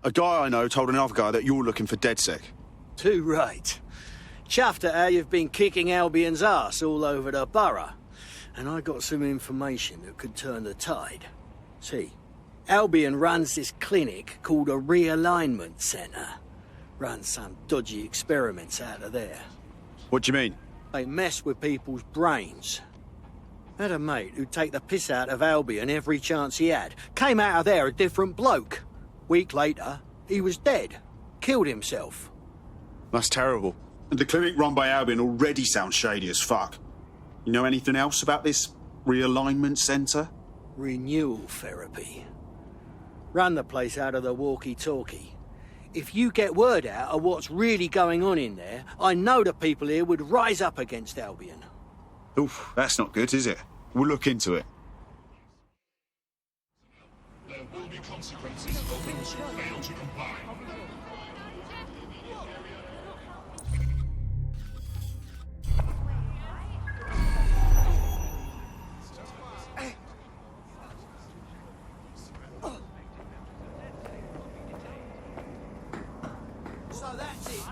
A guy I know told another guy that you're looking for DedSec. Too right. Chuffed at how you've been kicking Albion's ass all over the borough. And I got some information that could turn the tide. See, Albion runs this clinic called a realignment centre. Runs some dodgy experiments out of there. What do you mean? They mess with people's brains. Had a mate who'd take the piss out of Albion every chance he had. Came out of there a different bloke. Week later, he was dead. Killed himself. That's terrible. And the clinic run by Albion already sounds shady as fuck. You know anything else about this realignment centre? Renewal therapy. Run the place out of the walkie-talkie. If you get word out of what's really going on in there, I know the people here would rise up against Albion. Oof, that's not good, is it? We'll look into it. There will be consequences for those who fail to comply. So that's it.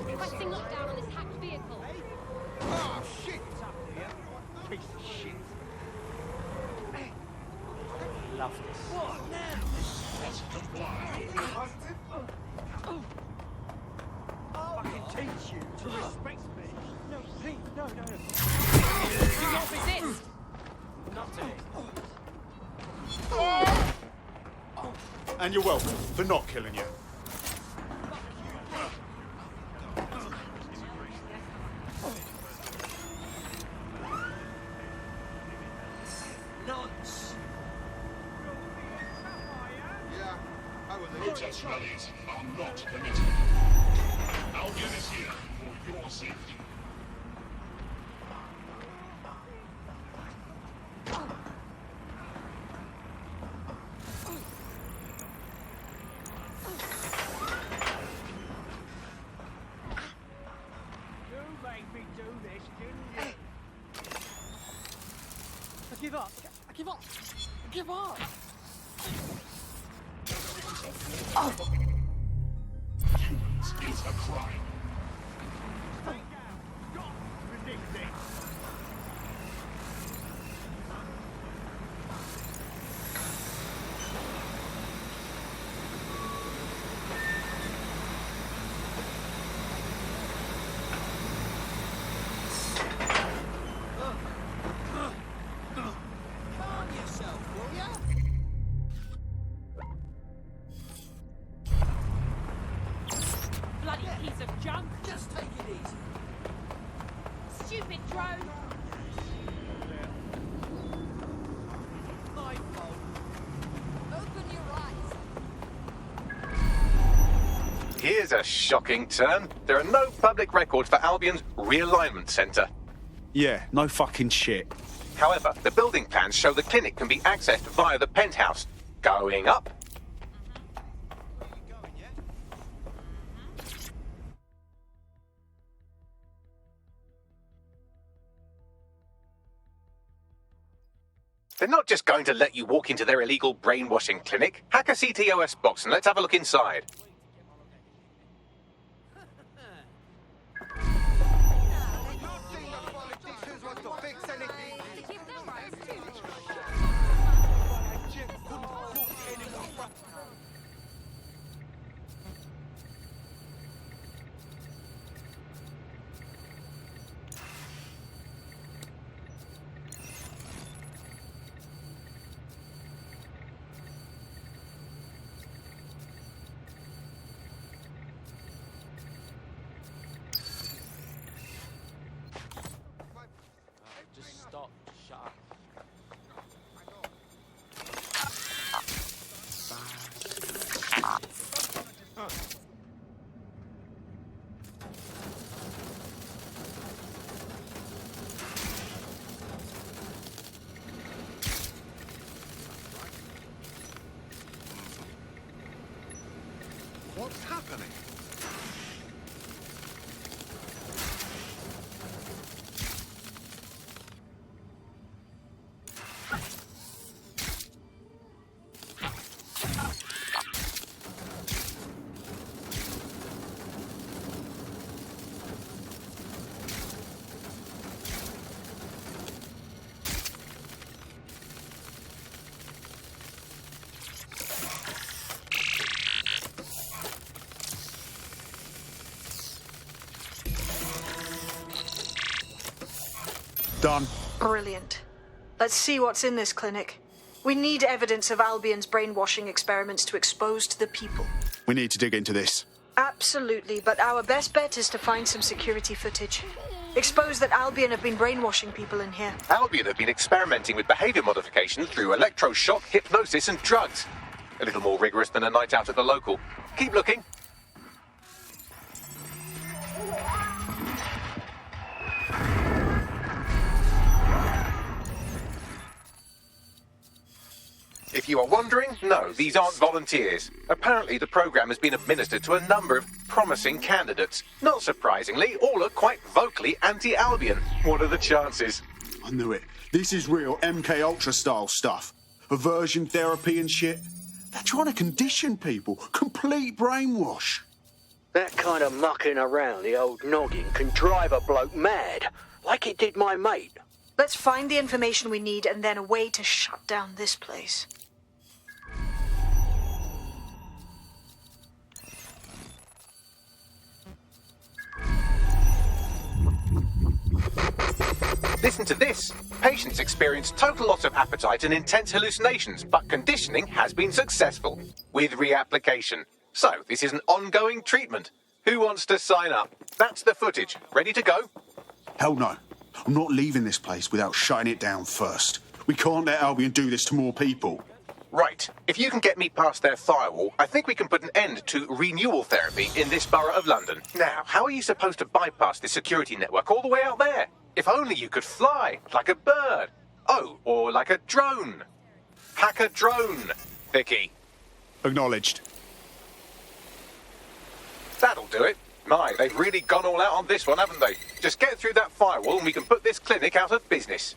Requesting lockdown on this hacked vehicle. Oh, shit! Piece of shit. Love this. What now? Must comply. Fucking teach you to respect me. No, please, no. Do not resist! Not today. And you're welcome for not killing you. Nonce. Protest rallies are not permitted. Albion is here for your safety. I give up. Humans is a crime. Calm yourself, will ya? Bloody piece of junk! Just take it easy. Stupid drone! My fault. Open your eyes! Here's a shocking turn. There are no public records for Albion's realignment centre. Yeah, no fucking shit. However, the building plans show the clinic can be accessed via the penthouse. Going up. They're not just going to let you walk into their illegal brainwashing clinic. Hack a CTOS box and let's have a look inside. Keep them right too! Just stop. Shut up. Done. Brilliant. Let's see what's in this clinic. We need evidence of Albion's brainwashing experiments to expose to the people. We need to dig into this. Absolutely, but our best bet is to find some security footage. Expose that Albion have been brainwashing people in here. Albion have been experimenting with behaviour modification through electroshock, hypnosis and drugs. A little more rigorous than a night out at the local. Keep looking. If you are wondering, no, these aren't volunteers. Apparently, the program has been administered to a number of promising candidates. Not surprisingly, all are quite vocally anti-Albion. What are the chances? I knew it. This is real MK Ultra style stuff. Aversion therapy and shit. They're trying to condition people. Complete brainwash. That kind of mucking around the old noggin can drive a bloke mad, like it did my mate. Let's find the information we need and then a way to shut down this place. Listen to this. Patients experience total loss of appetite and intense hallucinations, but conditioning has been successful with reapplication. So, this is an ongoing treatment. Who wants to sign up? That's the footage. Ready to go? Hell no. I'm not leaving this place without shutting it down first. We can't let Albion do this to more people. Right. If you can get me past their firewall, I think we can put an end to renewal therapy in this borough of London. Now, how are you supposed to bypass this security network all the way out there? If only you could fly, like a bird. Oh, or like a drone. Hack a drone, Vicky. Acknowledged. That'll do it. My, they've really gone all out on this one, haven't they? Just get through that firewall and we can put this clinic out of business.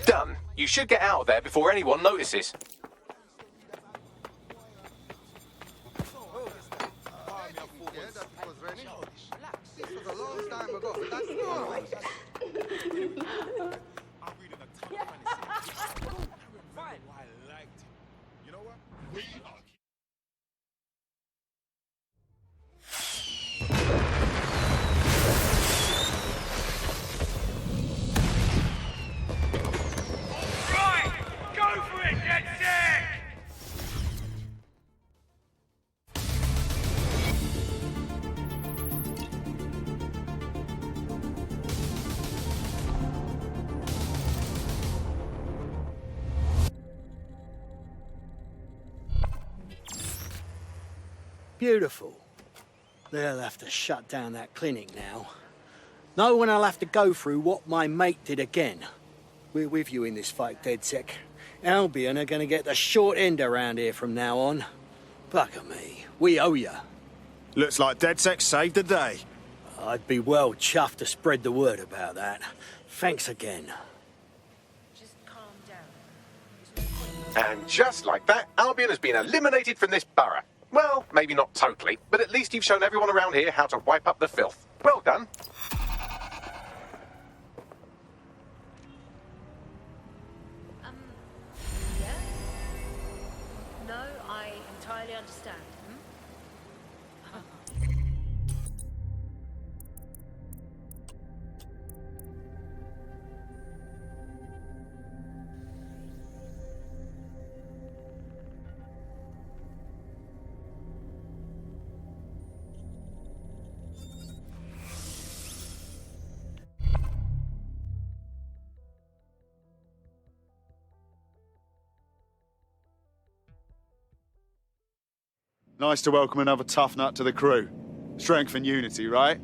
Done. You should get out of there before anyone notices. yeah, that it was raining. This was a long time ago, but that's normal. I'm reading a ton of fantasy. I remember why I liked it. You know what? We are Right! Go for it, Dead Sick! Beautiful. They'll have to shut down that clinic now. No one will have to go through what my mate did again. We're with you in this fight, DedSec. Albion are gonna get the short end around here from now on. Bugger me. We owe ya. Looks like DedSec saved the day. I'd be well chuffed to spread the word about that. Thanks again. Just calm down. And just like that, Albion has been eliminated from this borough. Well, maybe not totally, but at least you've shown everyone around here how to wipe up the filth. Well done. Yeah? No, I entirely understand. Nice to welcome another tough nut to the crew. Strength and unity, right?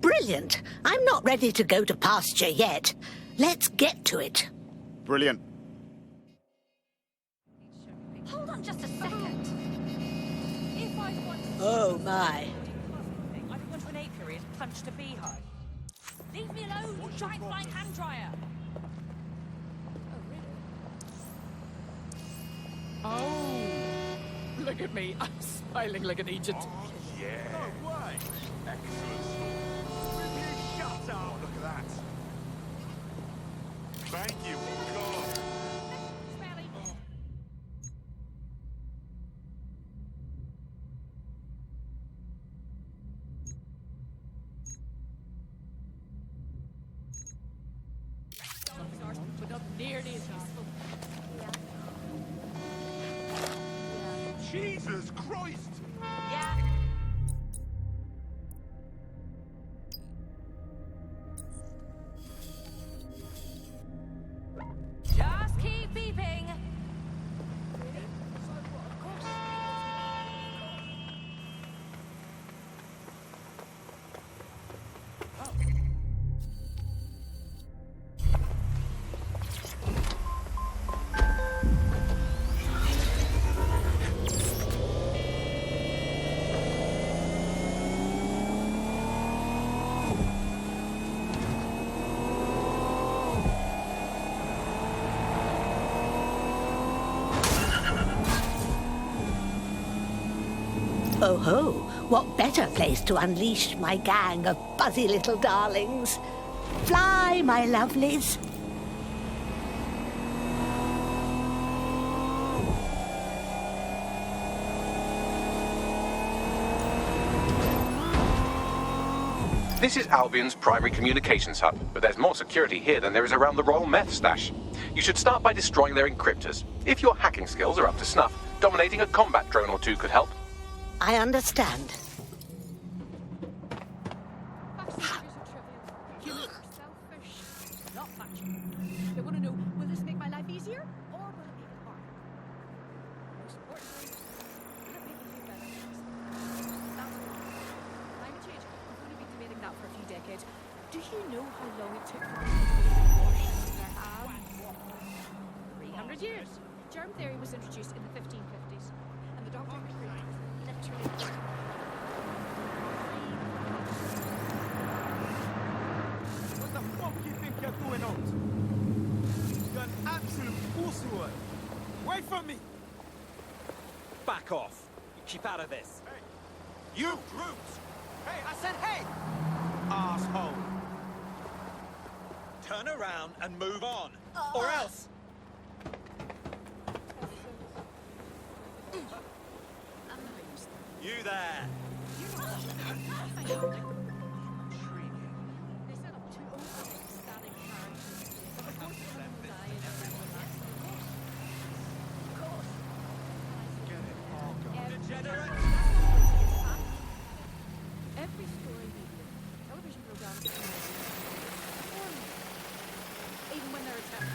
Brilliant. I'm not ready to go to pasture yet. Let's get to it. Brilliant. Hold on just a second. If I want to... Oh, my. I've gone to an apiary and punched a beehive. Leave me alone, you giant flying hand dryer. Oh, really? Oh, look at me. I'm smiling like an agent. Oh, yeah. No way. Excellent. Shut up. Look at that. Thank you. God. Smelly. But not nearly as useful. Jesus Christ. Yeah. Just keep beeping. Oh ho, what better place to unleash my gang of buzzy little darlings? Fly, my lovelies. This is Albion's primary communications hub, but there's more security here than there is around the Royal Meth Stash. You should start by destroying their encryptors. If your hacking skills are up to snuff, dominating a combat drone or two could help. I understand. Human are selfish, not much. They want to know, will this make my life easier or will it make it harder? Most importantly, will it make me feel better? That's why. Climate change, we've only been debating that for a few decades. Do you know how long it took for us to wash their hands? 300 years. Germ theory was introduced in the 1550s, and the doctor agreed. Literally. What the fuck you think you're doing out? You're an absolute pussy. Wait for me. Back off. Keep out of this. Hey, You brutes! Hey, I said hey! Asshole! Turn around and move on, or else... You there! Every story medium, television programs, even when they're attacked.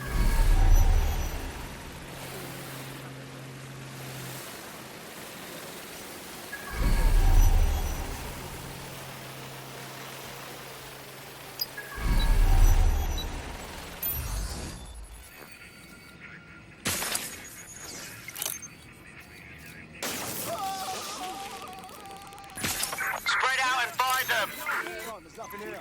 Spread out and find them! There's nothing here.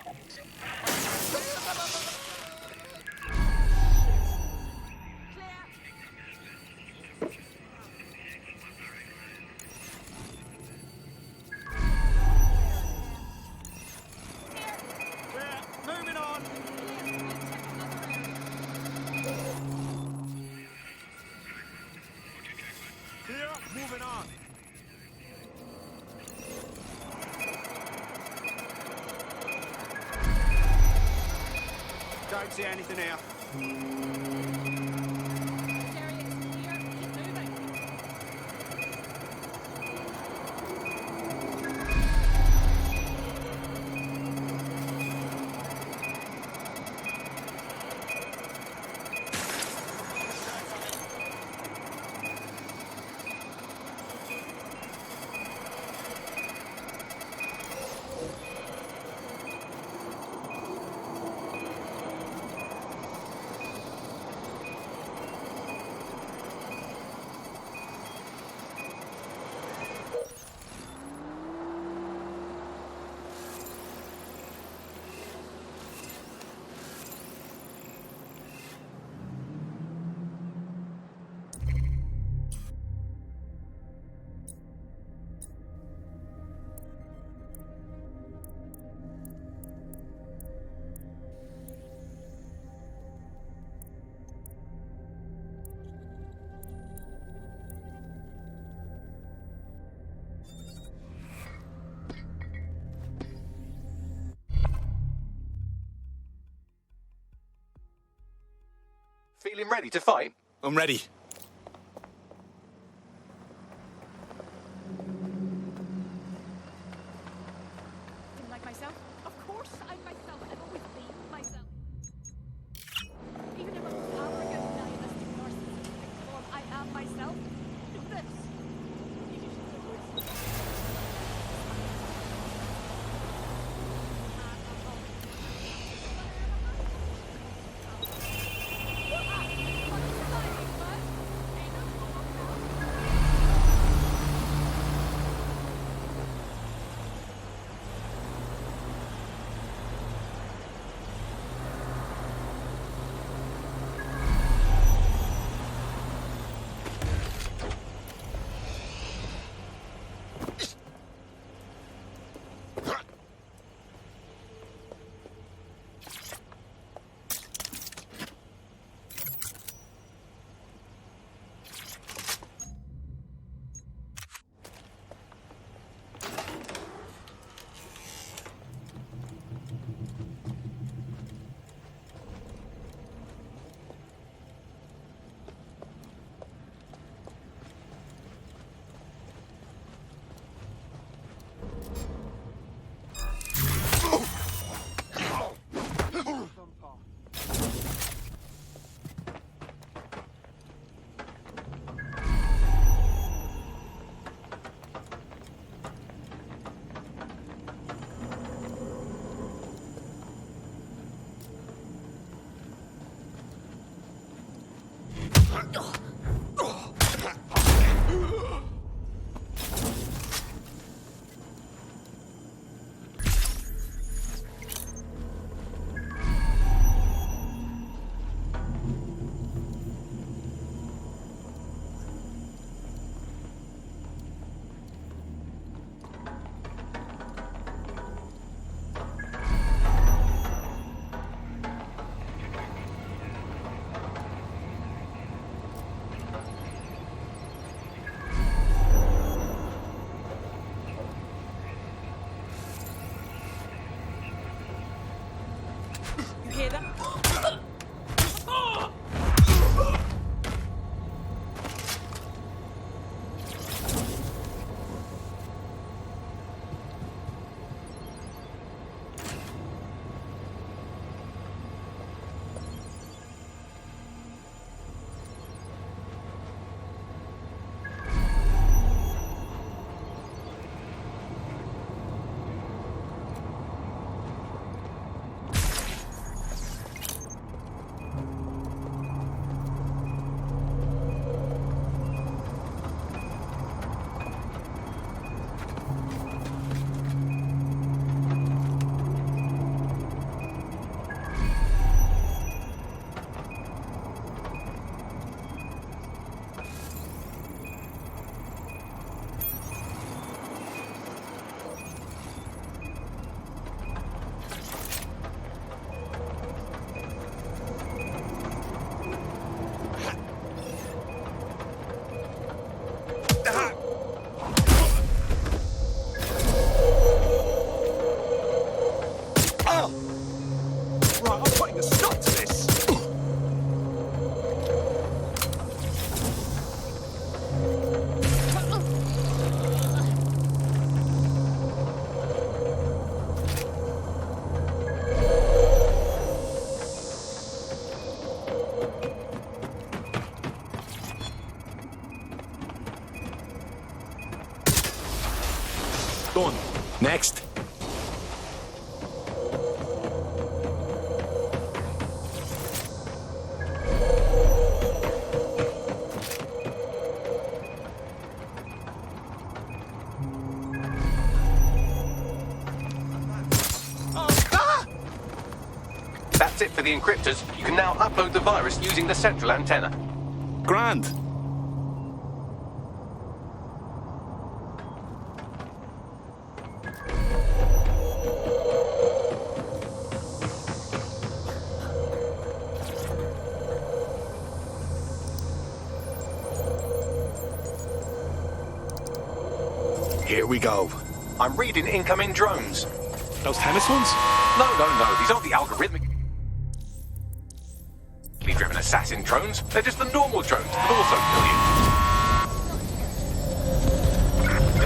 Moving on! Clear, moving on! Don't see anything here. Feeling ready to fight? I'm ready. Like myself? Of course I'm myself. I've always been myself. Even if I'm arrogant, nihilistic, narcissistic form, I am myself. Do this. Done. Next. That's it for the encryptors. You can now upload the virus using the central antenna. Grand. Here we go. I'm reading incoming drones. Those tennis ones? No. These aren't the algorithmic driven assassin drones. They're just the normal drones that also kill you.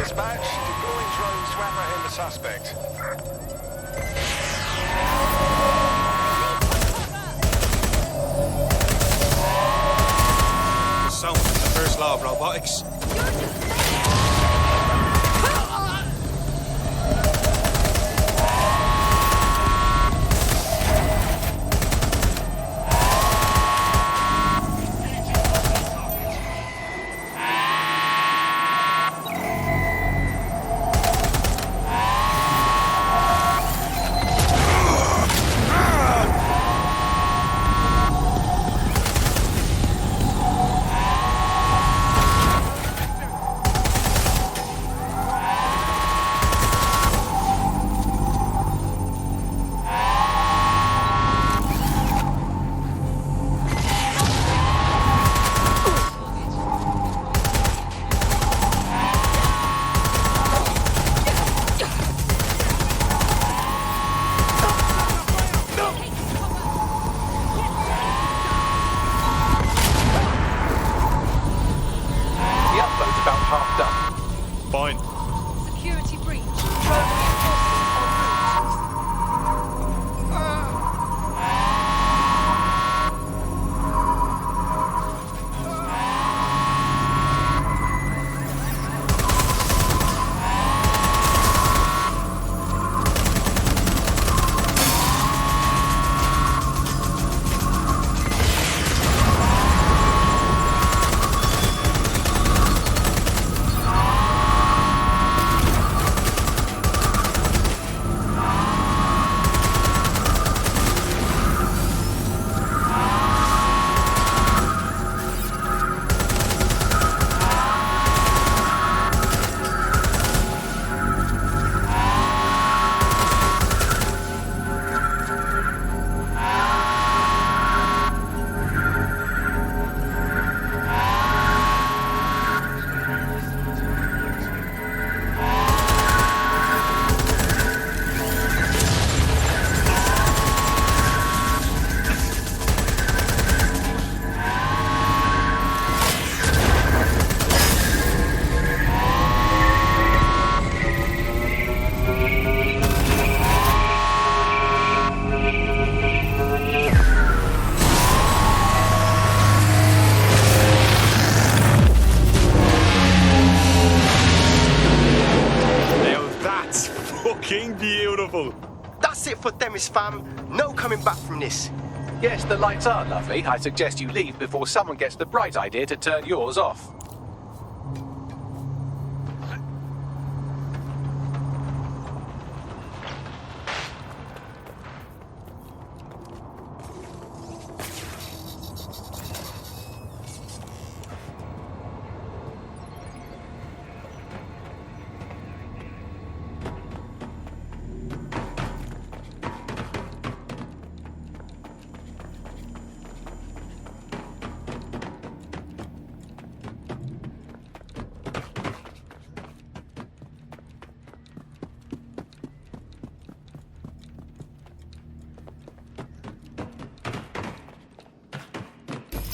Dispatch, deploying drones to apprehend the suspect. So, the first law of robotics. Fine. Security breach. Drone reinforcements en Beautiful. That's it for Demis, fam. No coming back from this. Yes, the lights are lovely. I suggest you leave before someone gets the bright idea to turn yours off.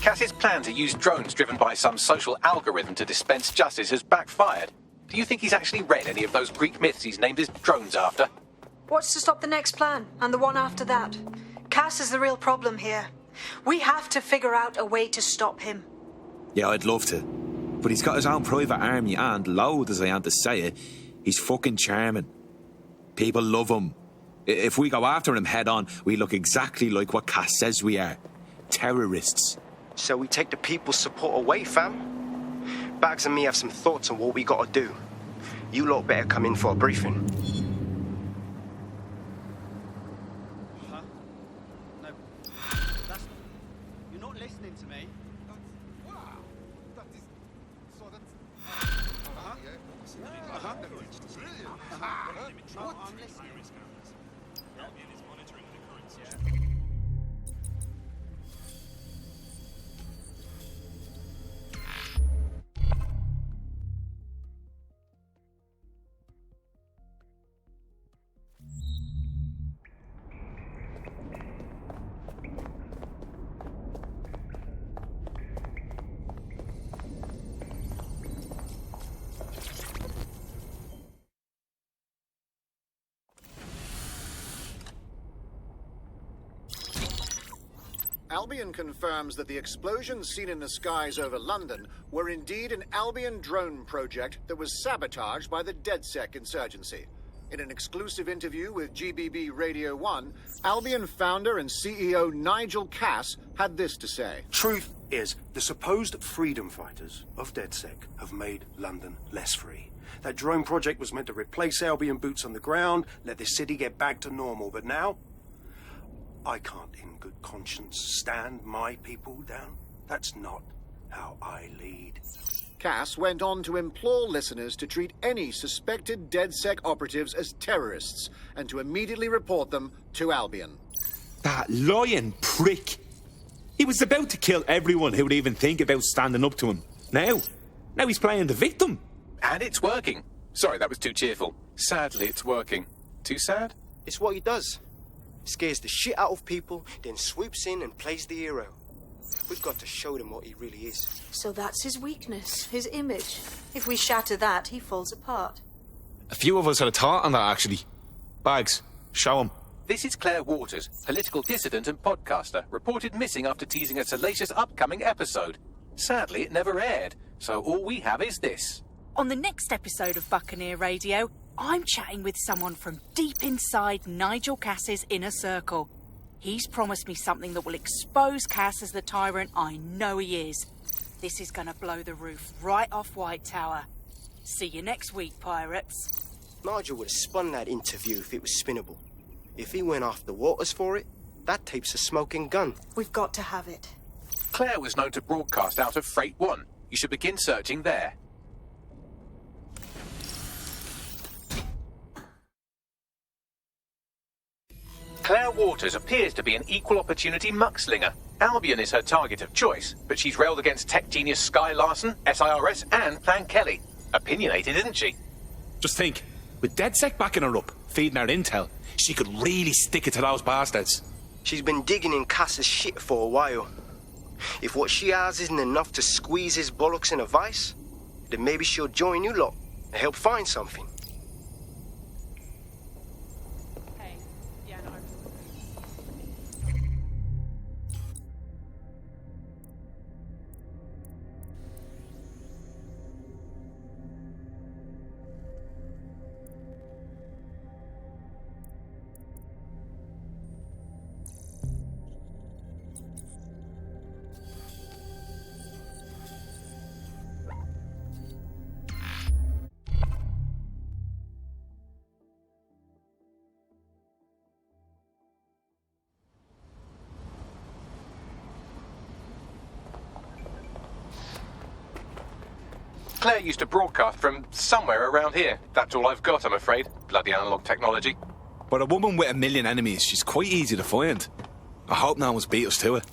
Cass's plan to use drones driven by some social algorithm to dispense justice has backfired. Do you think he's actually read any of those Greek myths he's named his drones after? What's to stop the next plan, and the one after that? Cass is the real problem here. We have to figure out a way to stop him. Yeah, I'd love to. But he's got his own private army and, loud as I am to say it, He's fucking charming. People love him. If we go after him head on, we look exactly like what Cass says we are. Terrorists. So we take the people's support away, fam? Bags and me have some thoughts on what we gotta do. You lot better come in for a briefing. You're not listening to me. I'm listening. Albion is monitoring the current situation. Albion confirms that the explosions seen in the skies over London were indeed an Albion drone project that was sabotaged by the DedSec insurgency. In an exclusive interview with GBB Radio 1, Albion founder and CEO Nigel Cass had this to say. Truth is, the supposed freedom fighters of DedSec have made London less free. That drone project was meant to replace Albion boots on the ground, let the city get back to normal, but now I can't in good conscience stand my people down. That's not how I lead. Cass went on to implore listeners to treat any suspected DedSec operatives as terrorists and to immediately report them to Albion. That lying prick. He was about to kill everyone who would even think about standing up to him. Now he's playing the victim. And it's working. Sorry, that was too cheerful. Sadly, it's working. Too sad? It's what he does. Scares the shit out of people, then swoops in and plays the hero. We've got to show them what he really is. So that's his weakness, his image. If we shatter that, he falls apart. A few of us had a thought on that, actually. Bags, show him. This is Claire Waters, political dissident and podcaster, reported missing after teasing a salacious upcoming episode. Sadly, it never aired, so all we have is this. On the next episode of Buccaneer Radio, I'm chatting with someone from deep inside Nigel Cass's inner circle. He's promised me something that will expose Cass as the tyrant I know he is. This is going to blow the roof right off White Tower. See you next week, pirates. Nigel would have spun that interview if it was spinnable. If he went after Waters for it, that tape's a smoking gun. We've got to have it. Claire was known to broadcast out of Freight 1. You should begin searching there. Claire Waters appears to be an equal opportunity muckslinger. Albion is her target of choice, but she's railed against tech genius Sky Larson, SIRS, and Plan Kelly. Opinionated, isn't she? Just think, with DedSec backing her up, feeding her intel, she could really stick it to those bastards. She's been digging in Cass's shit for a while. If what she has isn't enough to squeeze his bollocks in a vice, then maybe she'll join you lot and help find something. Claire used to broadcast from somewhere around here. That's all I've got, I'm afraid. Bloody analog technology. But a woman with a million enemies, she's quite easy to find. I hope no one's beat us to it.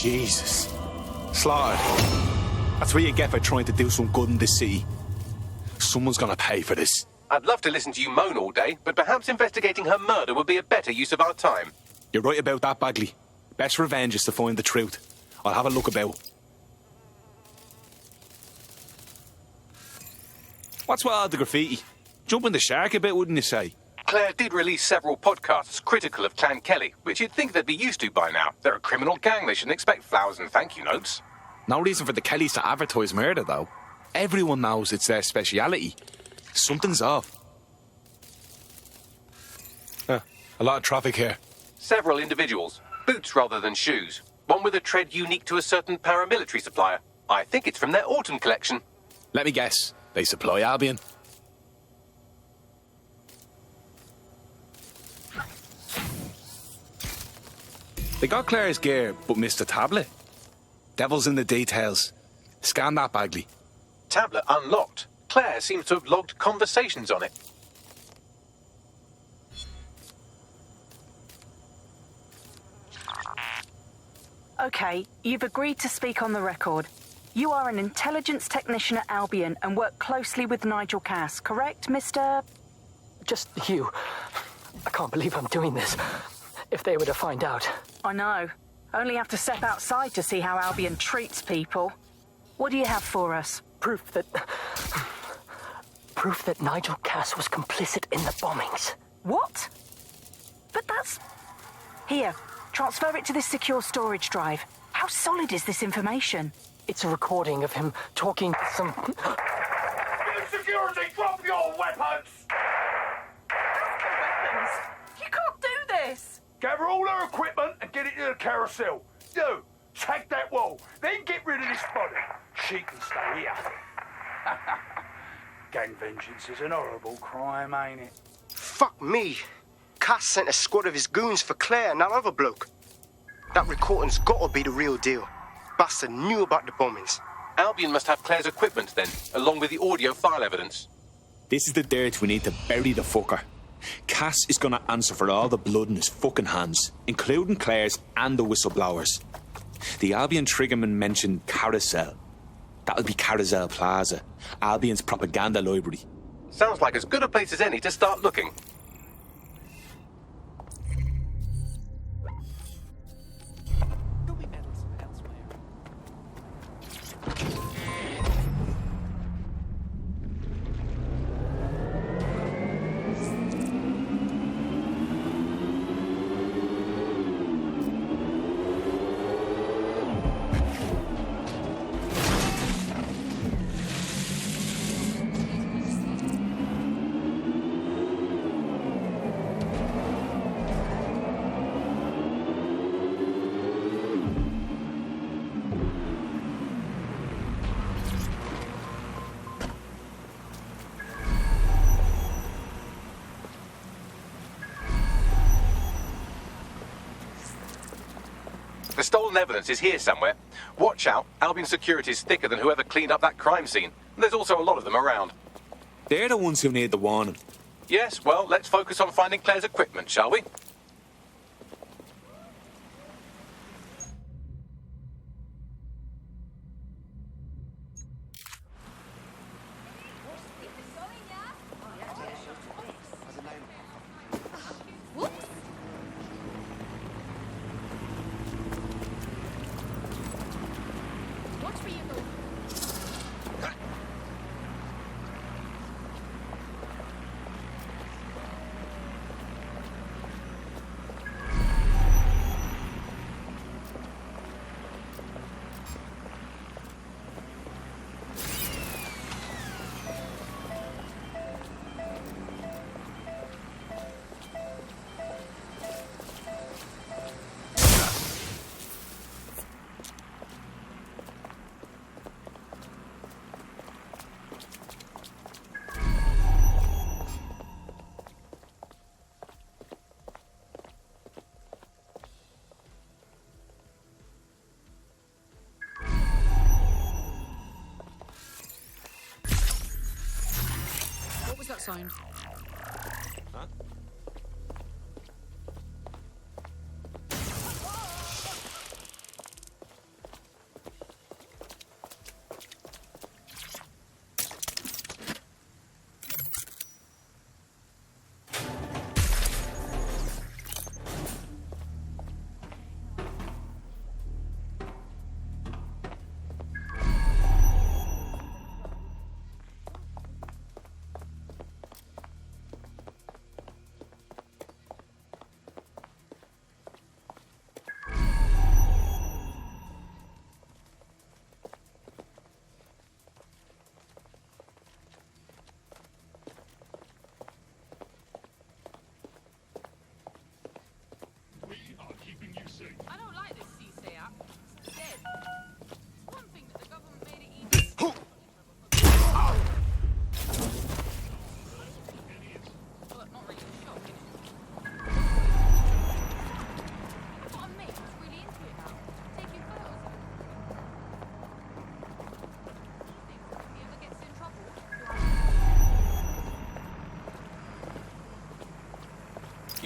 Jesus. Slaughtered. That's what you get for trying to do some good in this city. Someone's gonna pay for this. I'd love to listen to you moan all day, but perhaps investigating her murder would be a better use of our time. You're right about that, Bagley. Best revenge is to find the truth. I'll have a look about. What's with all the graffiti? Jumping the shark a bit, wouldn't you say? Claire did release several podcasts critical of Clan Kelly, which you'd think they'd be used to by now. They're a criminal gang. They shouldn't expect flowers and thank you notes. No reason for the Kellys to advertise murder, though. Everyone knows it's their speciality. Something's off. A lot of traffic here. Several individuals. Boots rather than shoes. One with a tread unique to a certain paramilitary supplier. I think it's from their autumn collection. Let me guess. They supply Albion. They got Claire's gear, but missed a tablet. Devil's in the details. Scan that, Bagley. Tablet unlocked. Claire seems to have logged conversations on it. Okay, you've agreed to speak on the record. You are an intelligence technician at Albion and work closely with Nigel Cass, correct, Mr...? Just you. I can't believe I'm doing this. If they were to find out. I know. Only have to step outside to see how Albion treats people. What do you have for us? Proof that Nigel Cass was complicit in the bombings. What? But that's... Here, transfer it to this secure storage drive. How solid is this information? It's a recording of him talking to some... Security, drop your weapons! You can't do this! Gather all her equipment and get it to the carousel. You, take that wall, then get rid of this body. She can stay here. Gang vengeance is an horrible crime, ain't it? Fuck me. Cass sent a squad of his goons for Claire and that other bloke. That recording's gotta be the real deal. Bastard knew about the bombings. Albion must have Claire's equipment then, along with the audio file evidence. This is the dirt we need to bury the fucker. Cass is gonna answer for all the blood in his fucking hands, including Claire's and the whistleblowers. The Albion triggerman mentioned Carousel. That'll be Carousel Plaza, Albion's propaganda library. Sounds like as good a place as any to start looking. The stolen evidence is here somewhere. Watch out, Albion security is thicker than whoever cleaned up that crime scene. There's also a lot of them around. They're the ones who need the warning. Yes, well, let's focus on finding Claire's equipment, shall we? What was that sound? Huh?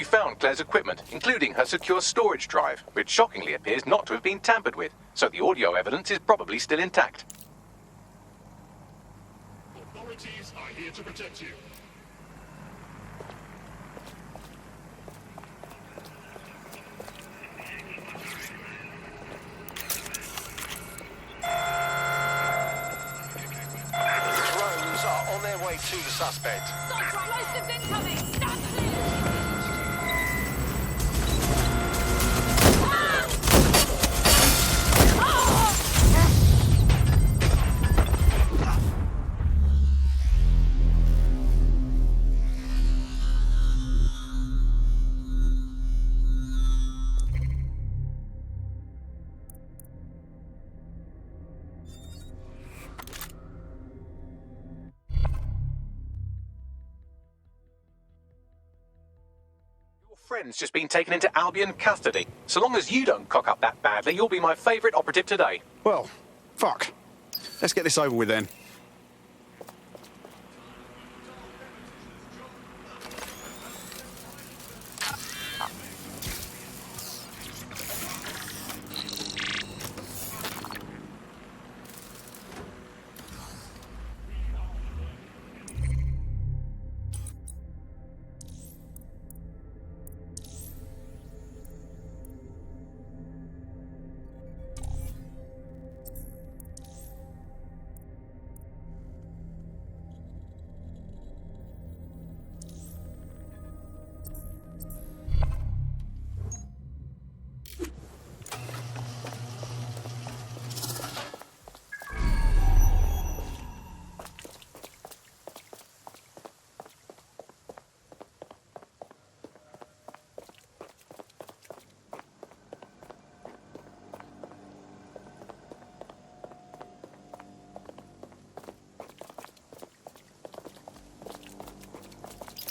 found Claire's equipment, including her secure storage drive, which shockingly appears not to have been tampered with, so the audio evidence is probably still intact. Authorities are here to protect you. Drones are on their way to the suspect. Explosives incoming! Stand clear! Friend's just been taken into Albion custody. So long as you don't cock up that badly, you'll be my favourite operative today. Well, fuck. Let's get this over with then.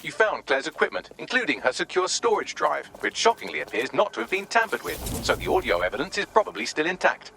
You found Claire's equipment, including her secure storage drive, which shockingly appears not to have been tampered with, so the audio evidence is probably still intact.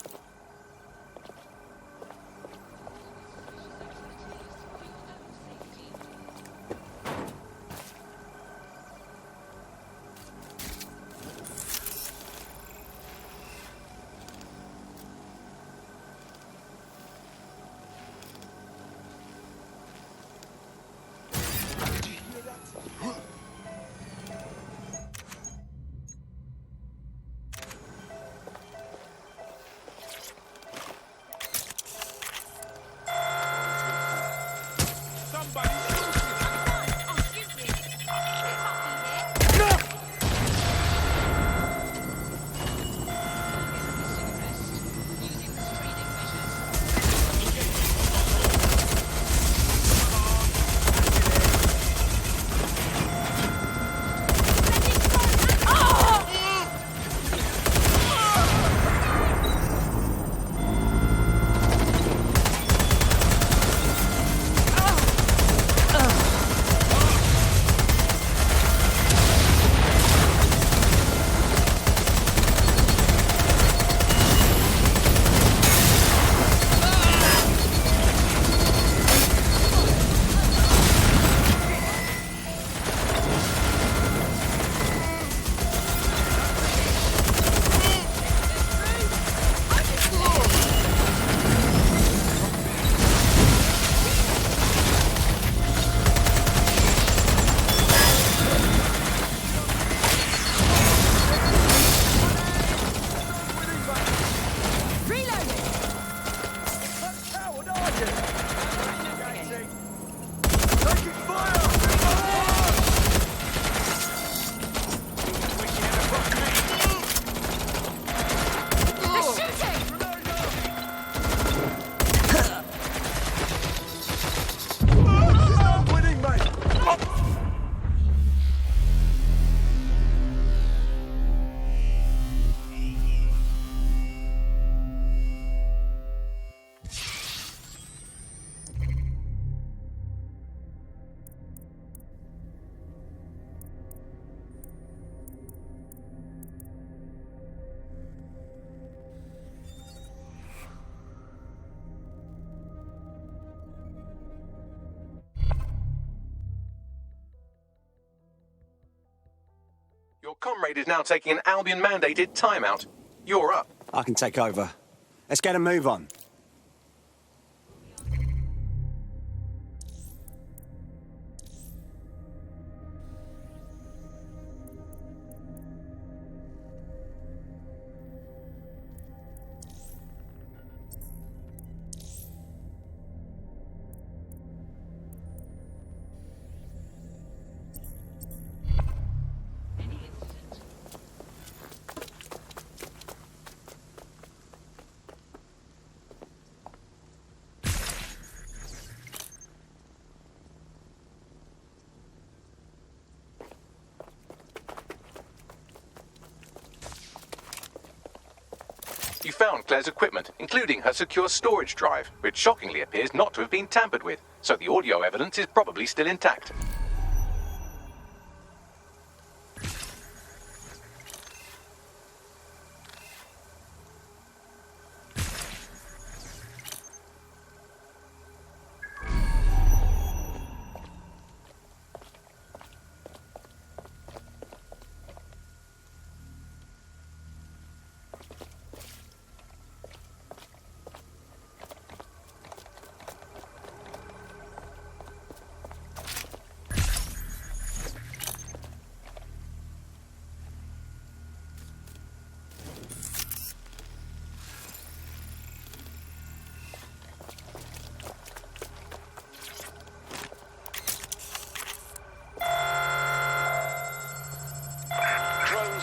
comrade is now taking an Albion-mandated timeout. You're up. I can take over. Let's get a move on. You found Claire's equipment, including her secure storage drive, which shockingly appears not to have been tampered with, so the audio evidence is probably still intact.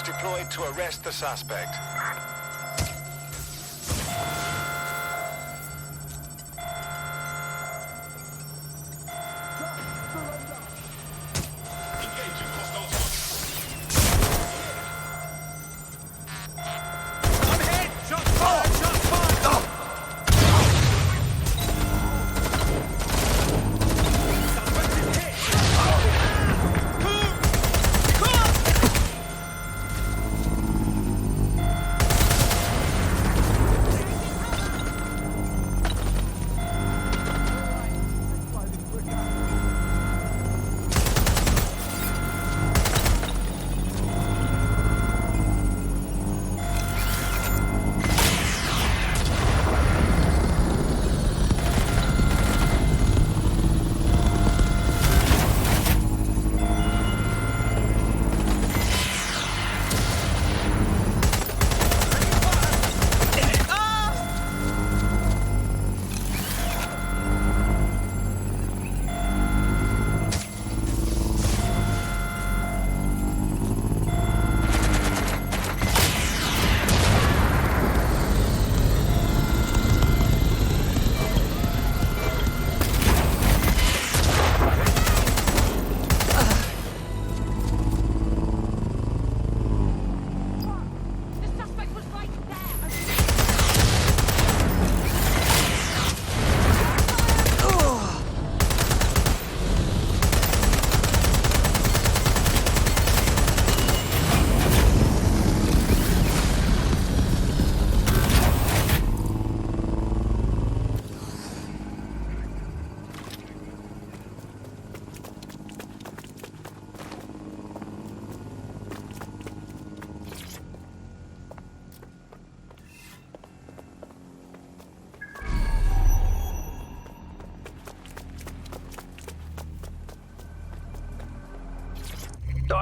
Deployed to arrest the suspect.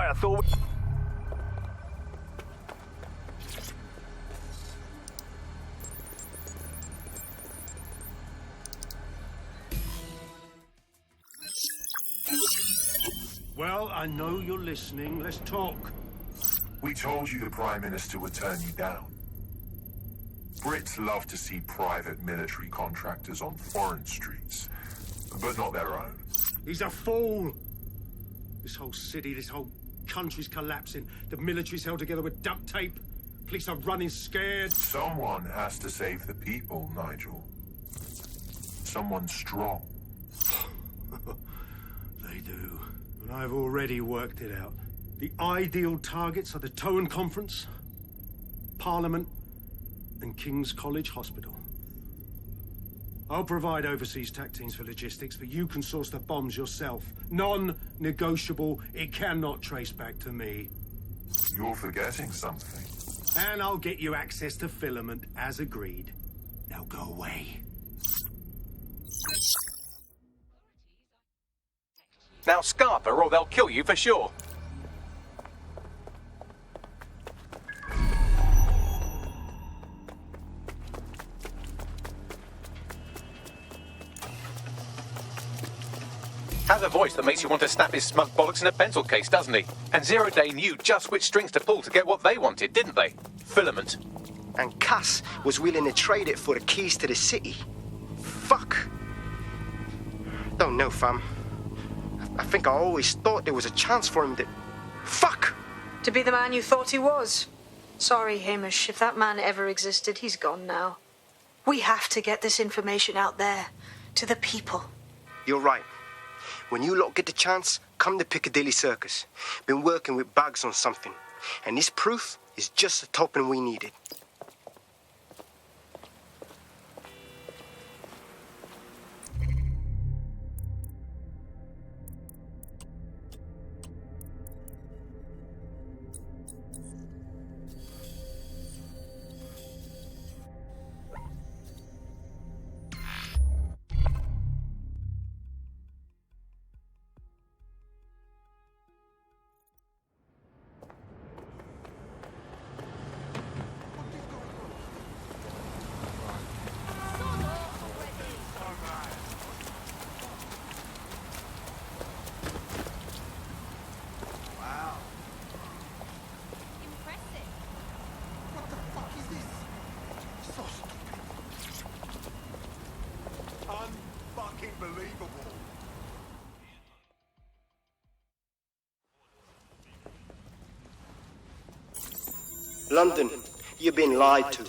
I thought... Well, I know you're listening. Let's talk. We told you the Prime Minister would turn you down. Brits love to see private military contractors on foreign streets, but not their own. He's a fool! This whole city, this whole country's collapsing. The military's held together with duct tape. Police are running scared. Someone has to save the people, Nigel. Someone strong. They do. And I've already worked it out. The ideal targets are the Towan Conference, Parliament, and King's College Hospital. I'll provide overseas tac teams for logistics, but you can source the bombs yourself. Non-negotiable. It cannot trace back to me. You're forgetting something. And I'll get you access to filament, as agreed. Now go away. Now scarper or they'll kill you for sure. Has a voice that makes you want to snap his smug bollocks in a pencil case, doesn't he? And Zero Day knew just which strings to pull to get what they wanted, didn't they? Filament. And Cass was willing to trade it for the keys to the city. Fuck. Don't know, fam. I think I always thought there was a chance for him to... Fuck! To be the man you thought he was. Sorry, Hamish. If that man ever existed, he's gone now. We have to get this information out there, to the people. You're right. When you lot get the chance, come to Piccadilly Circus. Been working with Bags on something. And this proof is just the token we needed. London, you've been lied to.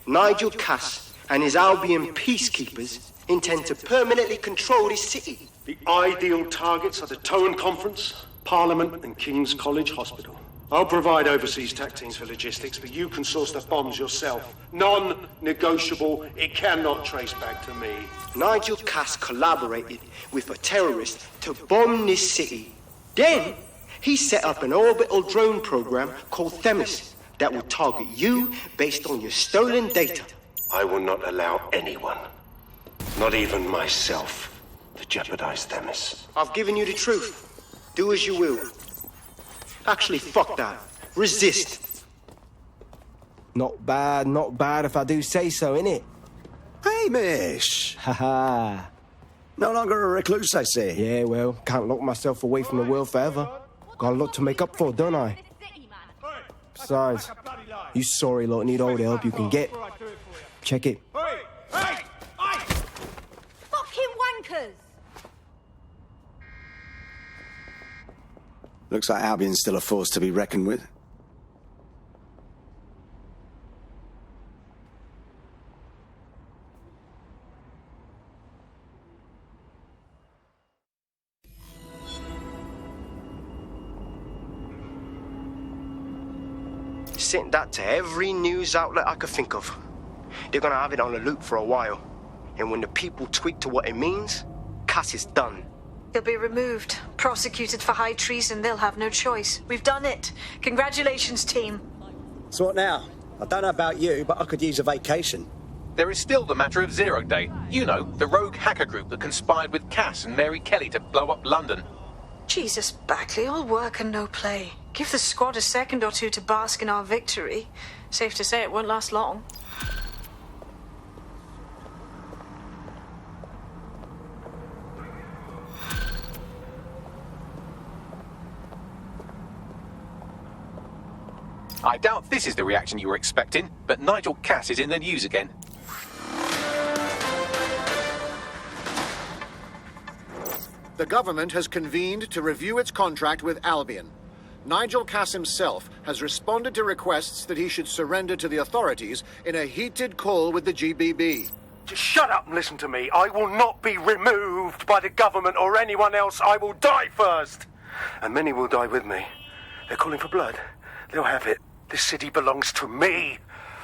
Nigel Cass and his Albion peacekeepers intend to permanently control this city. The ideal targets are the Towan Conference, Parliament and King's College Hospital. I'll provide overseas tech teams for logistics, but you can source the bombs yourself. Non-negotiable. It cannot trace back to me. Nigel Cass collaborated with a terrorist to bomb this city. Then, he set up an orbital drone program called Themis that will target you based on your stolen data. I will not allow anyone, not even myself, to jeopardize Themis. I've given you the truth. Do as you will. Actually, fuck that. Resist. Not bad if I do say so, innit? Hamish! Haha. No longer a recluse, I see. Yeah, well, can't lock myself away from the world forever. Got a lot to make up for, don't I? Besides, you sorry lot need all the help you can get. Check it. Fucking wankers! Looks like Albion's still a force to be reckoned with. Sent that to every news outlet I could think of. They're gonna have it on the loop for a while. And when the people tweak to what it means, Cass is done. He'll be removed, prosecuted for high treason. They'll have no choice. We've done it. Congratulations, team. So what now? I don't know about you, but I could use a vacation. There is still the matter of Zero Day. You know, the rogue hacker group that conspired with Cass and Mary Kelly to blow up London. Jesus, Backley, all work and no play. Give the squad a second or two to bask in our victory. Safe to say it won't last long. I doubt this is the reaction you were expecting, but Nigel Cass is in the news again. The government has convened to review its contract with Albion. Nigel Cass himself has responded to requests that he should surrender to the authorities in a heated call with the GBB. Just shut up and listen to me. I will not be removed by the government or anyone else. I will die first. And many will die with me. They're calling for blood. They'll have it. This city belongs to me.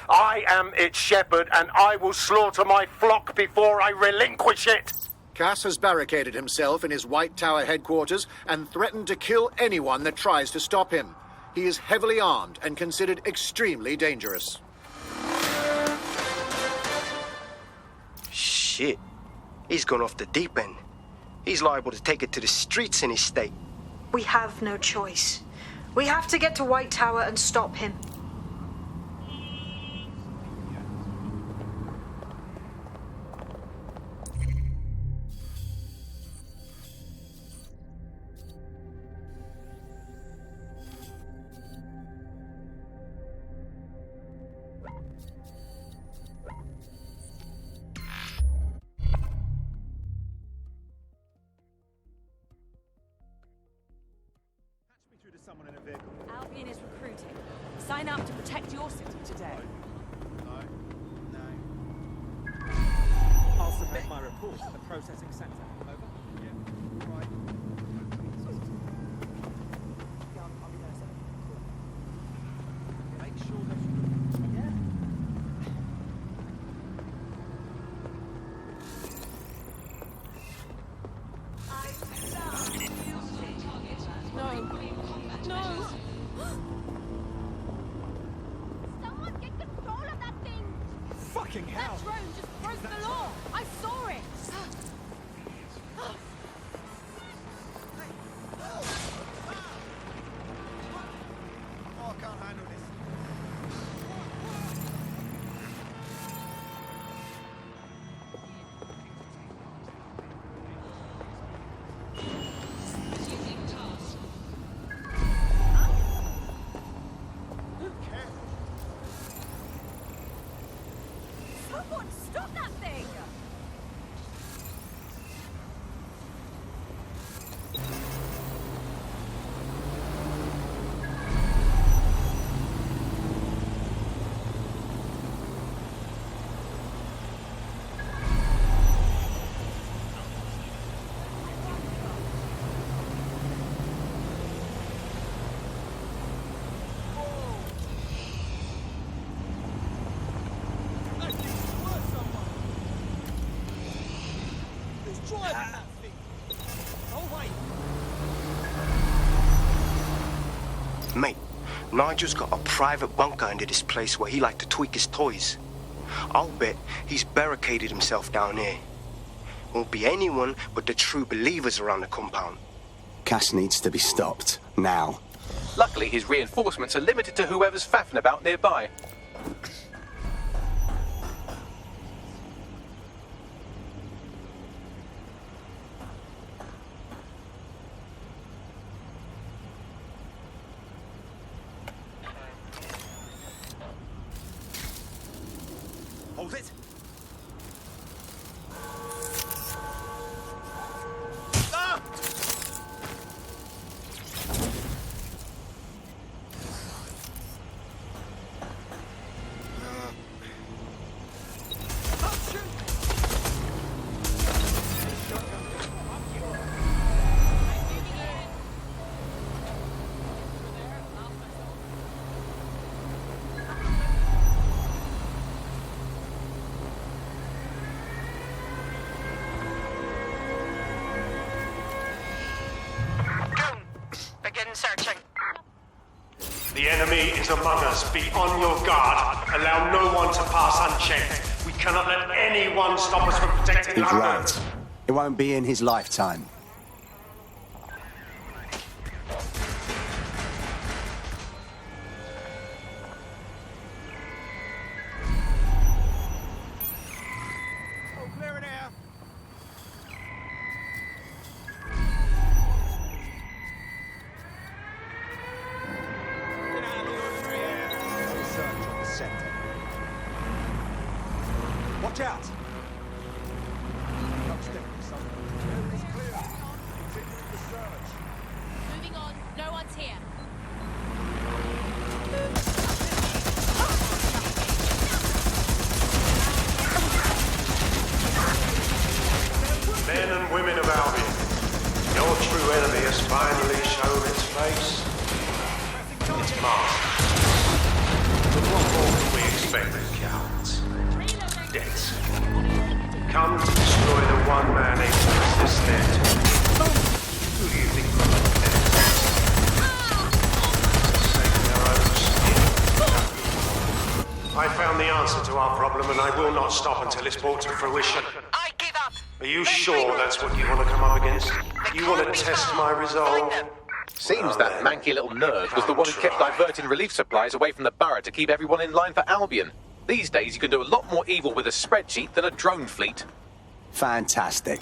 I am its shepherd, and I will slaughter my flock before I relinquish it. Cass has barricaded himself in his White Tower headquarters and threatened to kill anyone that tries to stop him. He is heavily armed and considered extremely dangerous. Shit. He's gone off the deep end. He's liable to take it to the streets in his state. We have no choice. We have to get to White Tower and stop him. Someone in a vehicle. Albion is recruiting. Sign up to protect your city today. No. I'll submit my report at the processing center. Over. Yeah. Right. I'll be there, sir. Make sure that yeah. No. Someone get control of that thing! Fucking hell! That drone just broke the law! I saw it! Oh, I can't handle this. Someone stop that thing! Mate, Nigel's got a private bunker under this place where he liked to tweak his toys. I'll bet he's barricaded himself down here. Won't be anyone but the true believers around the compound. Cass needs to be stopped. Now. Luckily, his reinforcements are limited to whoever's faffing about nearby. Hold it. Ah! Begin searching. The enemy is among us. Be on your guard. Allow no one to pass unchecked. We cannot let anyone stop us from protecting He's London. right. It won't be in his lifetime. Oh, clear in air. Get out of the ordinary air. Search on the sector. Watch out! It's clear. Continuing the search. Moving on. No one's here. Men and women of Albion, your true enemy has finally shown its face. It's masked. But what more can we expect of cowards? Deaths. Come to destroy the one man who exists there. Who do you think will be there? the answer to our problem, and I will not stop until it's brought to fruition. I give up. Are you sure that's what you want to come up against? You want to test my resolve? Seems that manky little nerd was the one who kept diverting relief supplies away from the borough to keep everyone in line for Albion. These days, you can do a lot more evil with a spreadsheet than a drone fleet. Fantastic.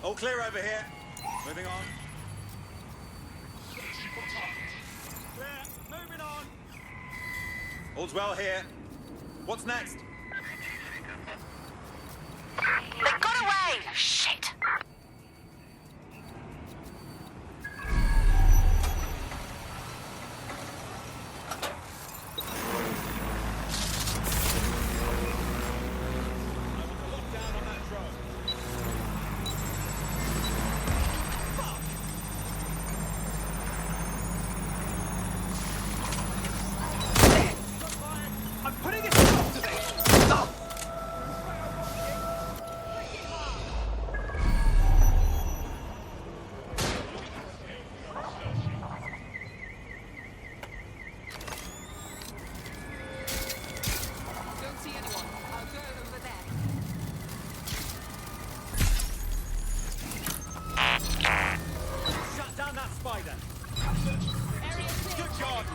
All clear over here. Moving on. Clear. Moving on. All's well here. What's next? They got away! Shit! I'm putting a stop to this! Stop! Don't see anyone. I'll go over there. Shut down that spider. Area clear. Good job.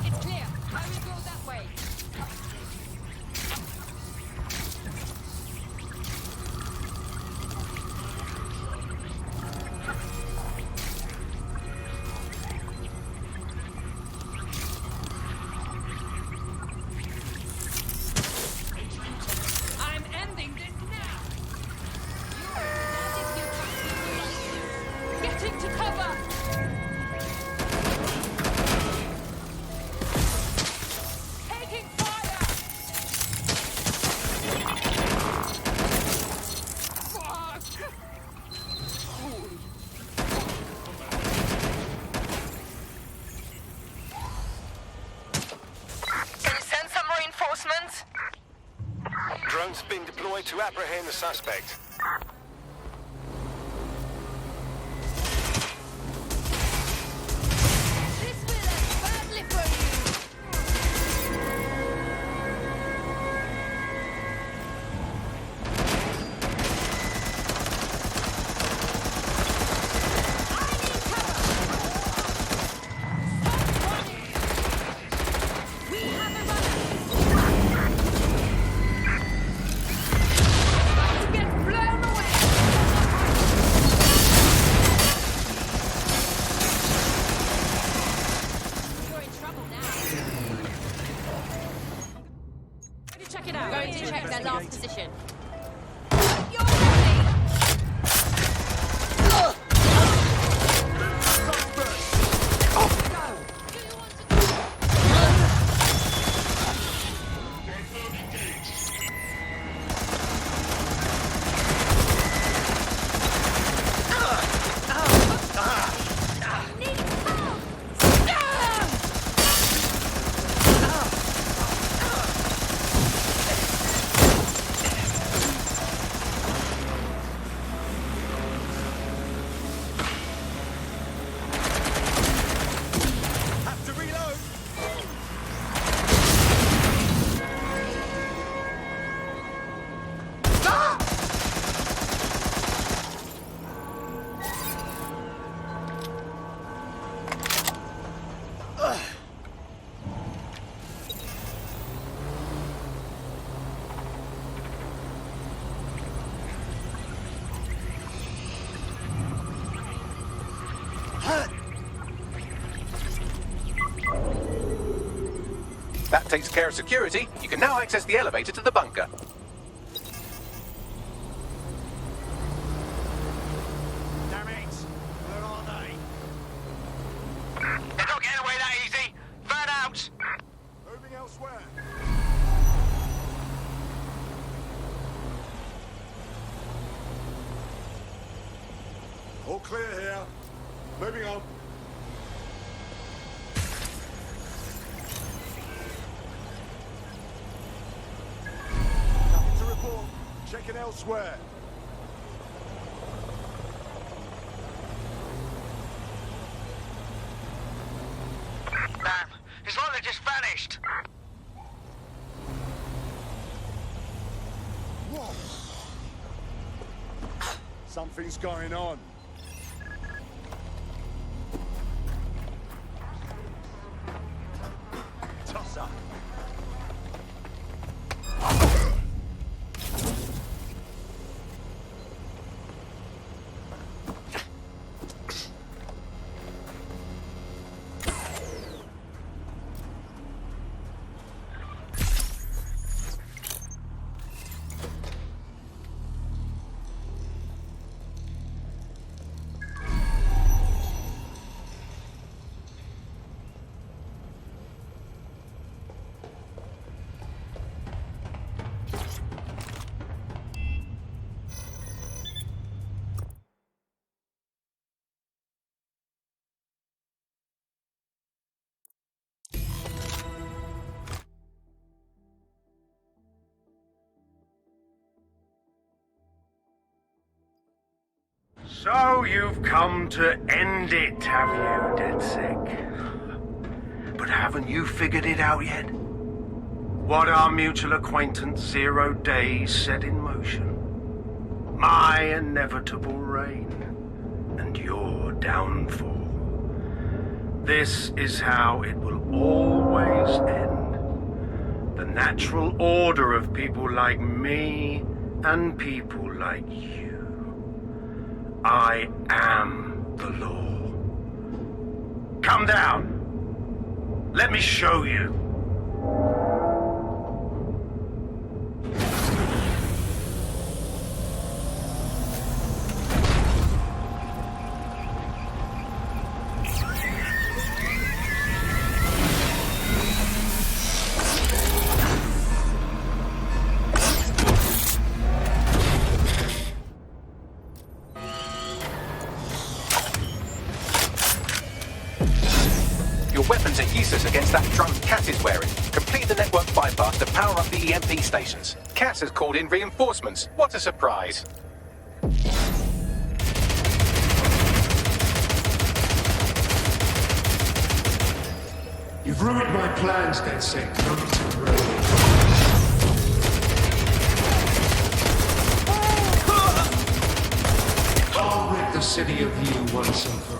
It's clear. I will go that way. I'm ending this now. That is your Get into cover. Taking fire! Fuck! Can you send some reinforcements? Drone's been deployed to apprehend the suspect. This will end badly for you. We have a runner. To get blown away. You're in trouble now. Check it out. Going to check their last position. You're ready. Have to reload. That takes care of security. You can now access the elevator to the bunker. Damn it. Where are they? They're not getting away that easy. Burn out. Moving elsewhere. All clear here. Moving on. Nothing to report. Checking elsewhere. Damn, it's like they just vanished. Whoa. Something's going on. Toss up. So you've come to end it, have you, DedSec? But haven't you figured it out yet? What our mutual acquaintance 0 Days set in motion? My inevitable reign and your downfall. This is how it will always end. The natural order of people like me and people like you. I am the law. Come down. Let me show you. Weapons are useless against that drone Cass is wearing. Complete the network bypass to power up the EMP stations. Cass has called in reinforcements. What a surprise. You've ruined my plans, DedSec. Don't temporarily. I'll rid the city of you once and for all.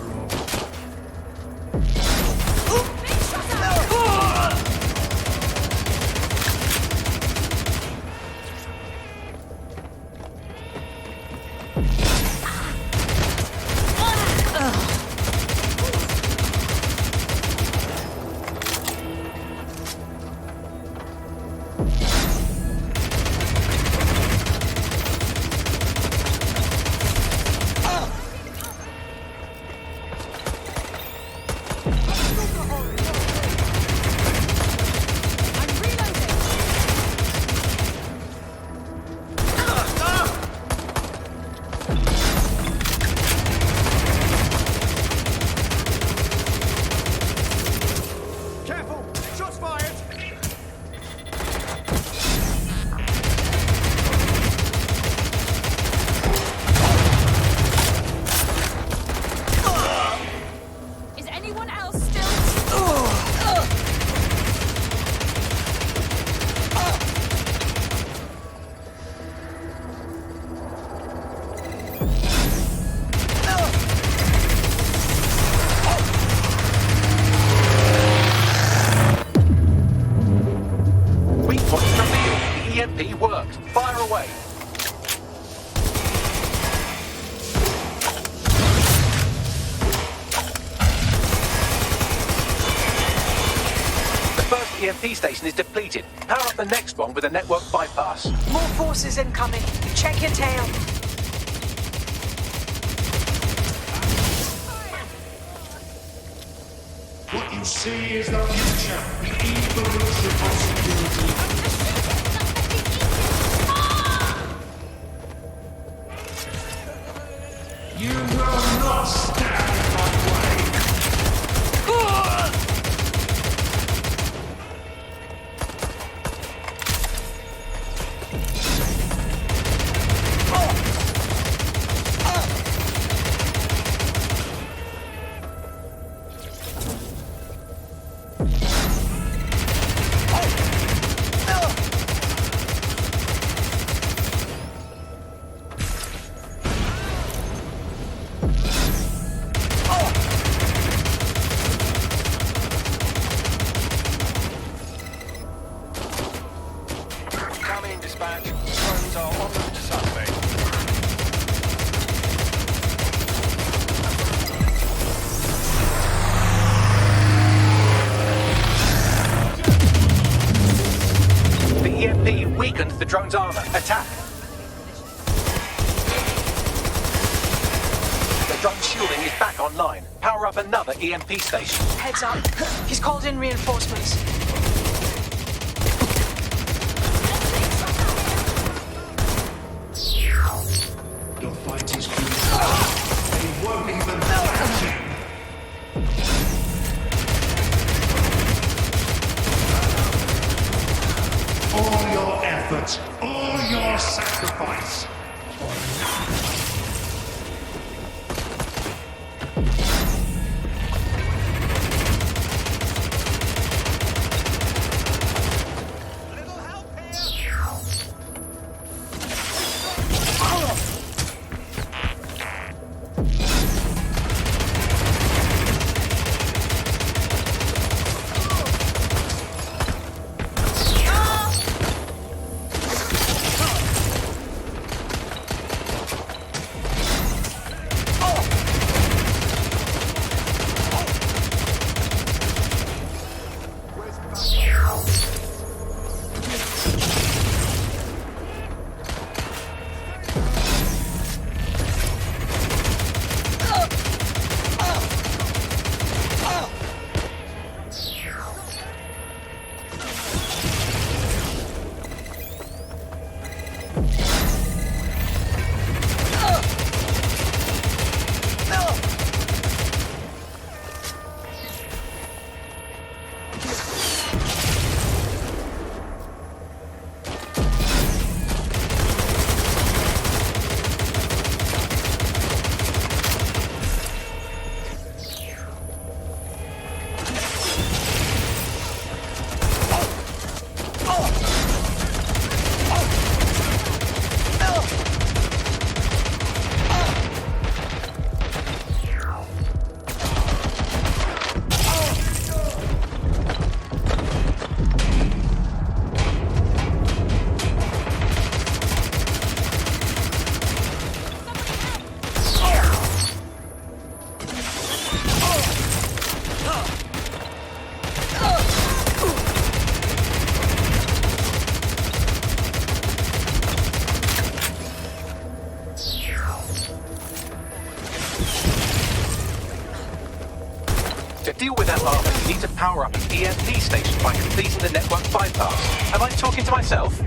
EMP station is depleted. Power up the next one with a network bypass. More forces incoming. Check your tail. What you see is the future. The evolution of security. You will not Weakened the drone's armor. Attack! The drone's shielding is back online. Power up another EMP station. Heads up. He's called in reinforcements. Your fight is good. They won't even catch you. All your efforts, all your sacrifice. To deal with that armor, you need to power up an EMP station by completing the network bypass. Am I talking to myself?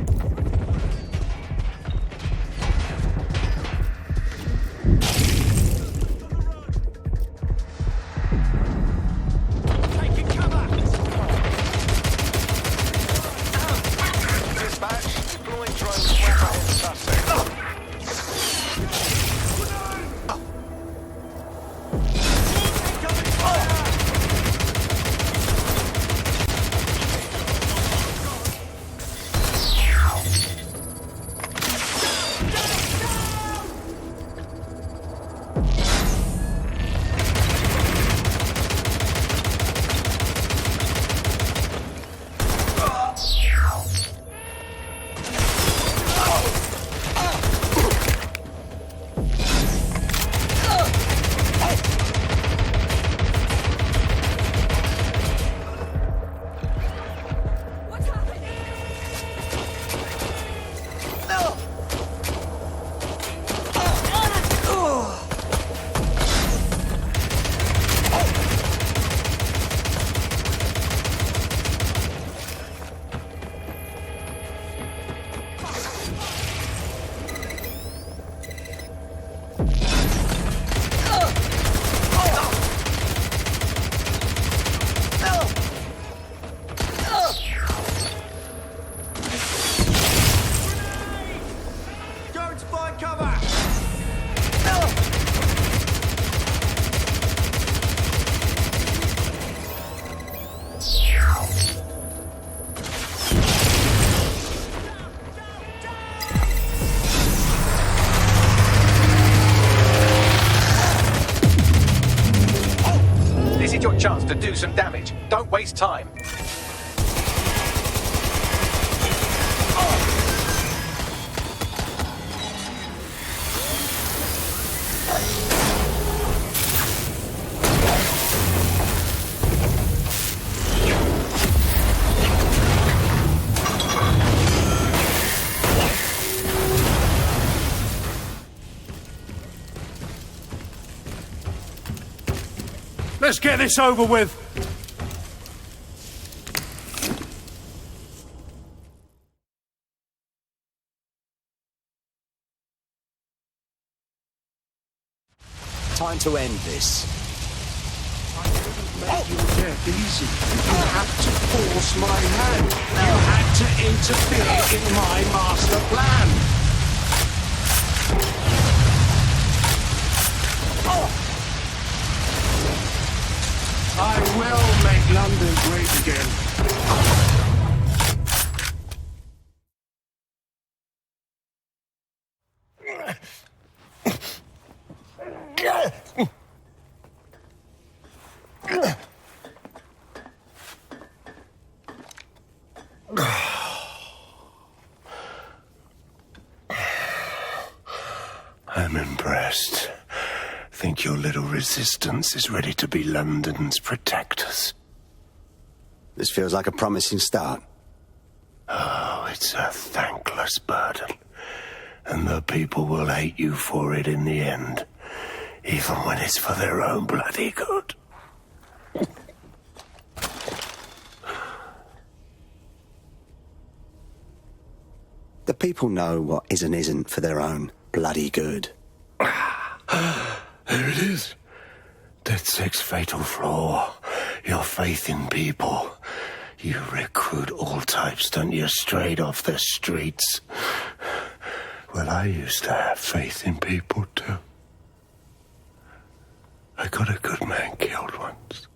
chance to do some damage. Don't waste time. Let's get this over with. Time to end this. I couldn't make your death easy. You had to force my hand. You had to interfere in my master plan. I will make London great again. I'm impressed. Think your little resistance is ready to be London's protectors? This feels like a promising start. Oh, it's a thankless burden. And the people will hate you for it in the end. Even when it's for their own bloody good. The people know what is and isn't for their own bloody good. There it is. DedSec's fatal flaw. Your faith in people. You recruit all types, don't you, straight off the streets. Well, I used to have faith in people, too. I got a good man killed once.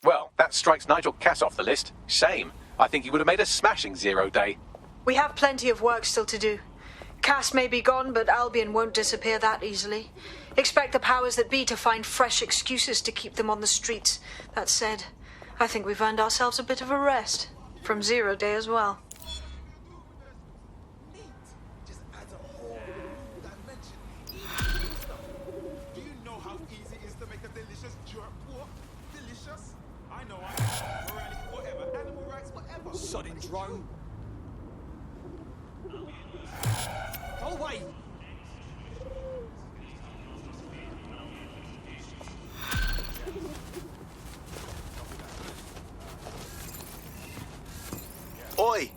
Well, that strikes Nigel Cass off the list. Shame. I think he would have made a smashing 0 day. We have plenty of work still to do. Cass may be gone, but Albion won't disappear that easily. Expect the powers that be to find fresh excuses to keep them on the streets. That said, I think we've earned ourselves a bit of a rest. From 0 day as well. Sodding drone. Go away. Oi!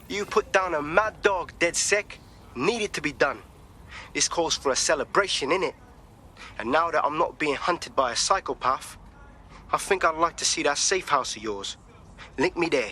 You put down a mad dog, DedSec. Needed to be done. This calls for a celebration, innit? And now that I'm not being hunted by a psychopath, I think I'd like to see that safe house of yours. Link me there.